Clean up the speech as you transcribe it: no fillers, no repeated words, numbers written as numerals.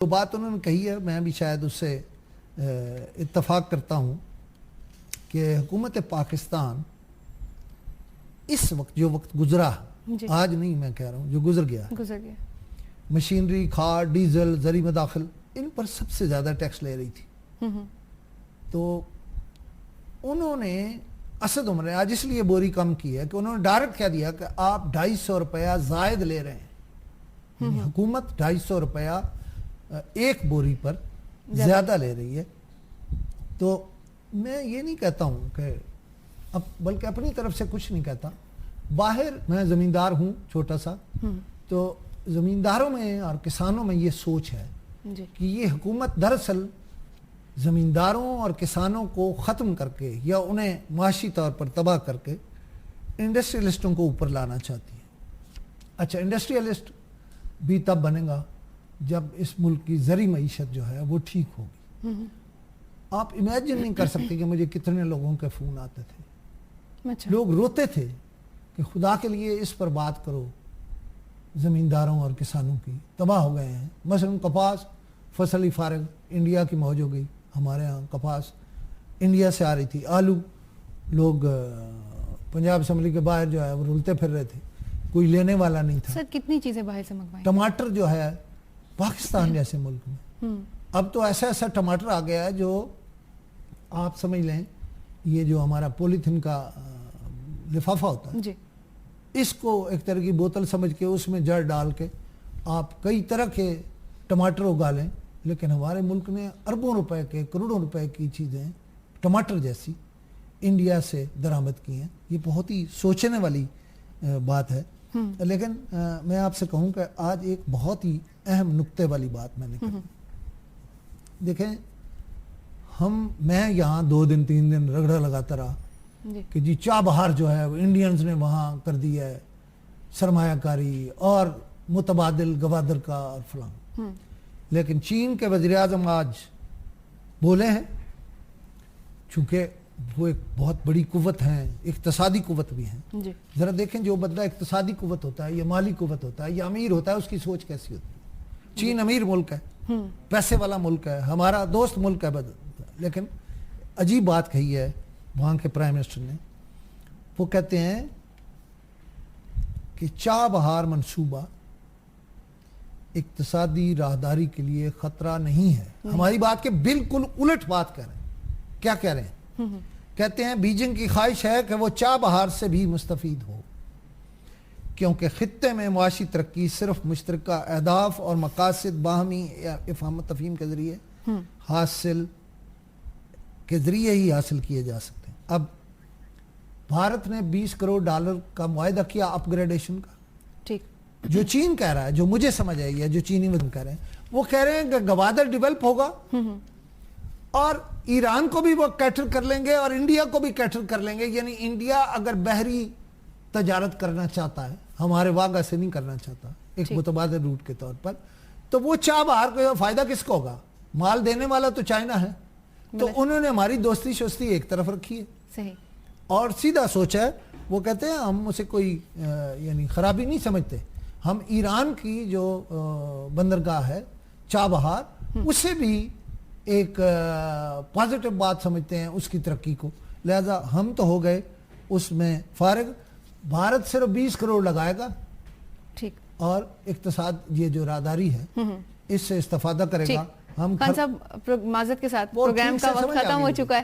تو بات انہوں نے کہی ہے، میں بھی شاید اس سے اتفاق کرتا ہوں کہ حکومت پاکستان اس وقت جو وقت گزرا، آج نہیں میں کہہ رہا ہوں، جو گزر گیا مشینری، کھاد، ڈیزل، زرعی مداخل، ان پر سب سے زیادہ ٹیکس لے رہی تھی. تو انہوں نے اسد عمر نے آج اس لیے بوری کم کی ہے کہ انہوں نے ڈائریکٹ کہہ دیا کہ آپ 250 روپیہ زائد لے رہے ہیں. یعنی حکومت 250 روپیہ ایک بوری پر زیادہ لے رہی ہے. تو میں یہ نہیں کہتا ہوں کہ بلکہ اپنی طرف سے کچھ نہیں کہتا. باہر میں زمیندار ہوں چھوٹا سا، تو زمینداروں میں اور کسانوں میں یہ سوچ ہے کہ یہ حکومت دراصل زمینداروں اور کسانوں کو ختم کر کے یا انہیں معاشی طور پر تباہ کر کے انڈسٹریلسٹوں کو اوپر لانا چاہتی ہے. اچھا، انڈسٹریلسٹ بھی تب بنے گا جب اس ملک کی زرعی معیشت جو ہے وہ ٹھیک ہوگی. آپ امیجن نہیں کر سکتے کہ مجھے کتنے لوگوں کے فون آتے تھے، لوگ روتے تھے کہ خدا کے لیے اس پر بات کرو، زمینداروں اور کسانوں کی تباہ ہو گئے ہیں. مثلا کپاس فصل ہی فارغ، انڈیا کی موج ہو گئی. ہمارے ہاں کپاس انڈیا سے آ رہی تھی. آلو لوگ پنجاب اسمبلی کے باہر جو ہے وہ رولتے پھر رہے تھے، کوئی لینے والا نہیں تھا. سر کتنی چیزیں باہر سے منگوائیں. ٹماٹر جو ہے پاکستان جیسے ملک میں اب تو ایسا ٹماٹر آ گیا ہے جو آپ سمجھ لیں، یہ جو ہمارا پولیتھین کا لفافہ ہوتا ہے اس کو ایک طرح کی بوتل سمجھ کے اس میں جڑ ڈال کے آپ کئی طرح کے ٹماٹر اگا لیں. لیکن ہمارے ملک نے اربوں روپے کے، کروڑوں روپے کی چیزیں ٹماٹر جیسی انڈیا سے درآمد کی ہیں. یہ بہت ہی سوچنے والی بات ہے. لیکن میں آپ سے کہوں کہ آج ایک بہت ہی اہم نقطے والی بات میں نے کہی. دیکھیں، میں یہاں 2 دن 3 دن رگڑا لگاتا رہا کہ جی چاہ بہار جو ہے وہ انڈینز نے وہاں کر دی ہے، سرمایہ کاری اور متبادل گوادر کا اور فلاں. لیکن چین کے وزیر اعظم آج بولے ہیں، چونکہ وہ ایک بہت بڑی قوت ہیں، اقتصادی قوت بھی ہیں. ذرا دیکھیں جو بندہ اقتصادی قوت ہوتا ہے یا مالی قوت ہوتا ہے یا امیر ہوتا ہے، اس کی سوچ کیسی ہوتی ہے. چین امیر ملک ہے، پیسے والا ملک ہے، ہمارا دوست ملک ہے. لیکن عجیب بات کہی ہے وہاں کے پرائم منسٹر نے. وہ کہتے ہیں کہ چاہ بہار منصوبہ اقتصادی راہداری کے لیے خطرہ نہیں ہے. ہماری بات کے بالکل الٹ بات کہہ رہے ہیں. کیا کہہ رہے ہیں؟ کہتے ہیں بیجنگ کی خواہش ہے کہ وہ چاہ بہار سے بھی مستفید ہو، کیونکہ خطے میں معاشی ترقی صرف مشترکہ اہداف اور مقاصد باہمی افہام تفہیم کے ذریعے ہی حاصل کیے جا سکتے ہیں. اب بھارت نے $20 کروڑ کا معاہدہ کیا اپ گریڈیشن کا. ٹھیک، جو چین کہہ رہا ہے، جو مجھے سمجھ آئی ہے، جو چینی وزن کہہ رہے ہیں، وہ کہہ رہے ہیں کہ گوادر ڈیولپ ہوگا اور ایران کو بھی وہ کیٹر کر لیں گے اور انڈیا کو بھی کیٹر کر لیں گے. یعنی انڈیا اگر بحری تجارت کرنا چاہتا ہے، ہمارے واگا سے نہیں کرنا چاہتا ایک متبادل روٹ کے طور پر، تو وہ چاہ بہار کو فائدہ کس کو ہوگا؟ مال دینے والا تو چائنا ہے. تو انہوں نے ہماری دوستی شوستی ایک طرف رکھی ہے. صحیح. اور سیدھا سوچا ہے. وہ کہتے ہیں ہم اسے کوئی یعنی خرابی نہیں سمجھتے. ہم ایران کی جو بندرگاہ ہے چاہ بہار، اسے بھی ایک پازیٹو بات سمجھتے ہیں، اس کی ترقی کو. لہذا ہم تو ہو گئے اس میں فارغ. بھارت صرف 20 کروڑ لگائے گا اور اقتصاد یہ جو راہداری ہے اس سے استفادہ کرے گا. خان صاحب معذرت کے ساتھ پروگرام کا وقت ختم ہو چکا ہے.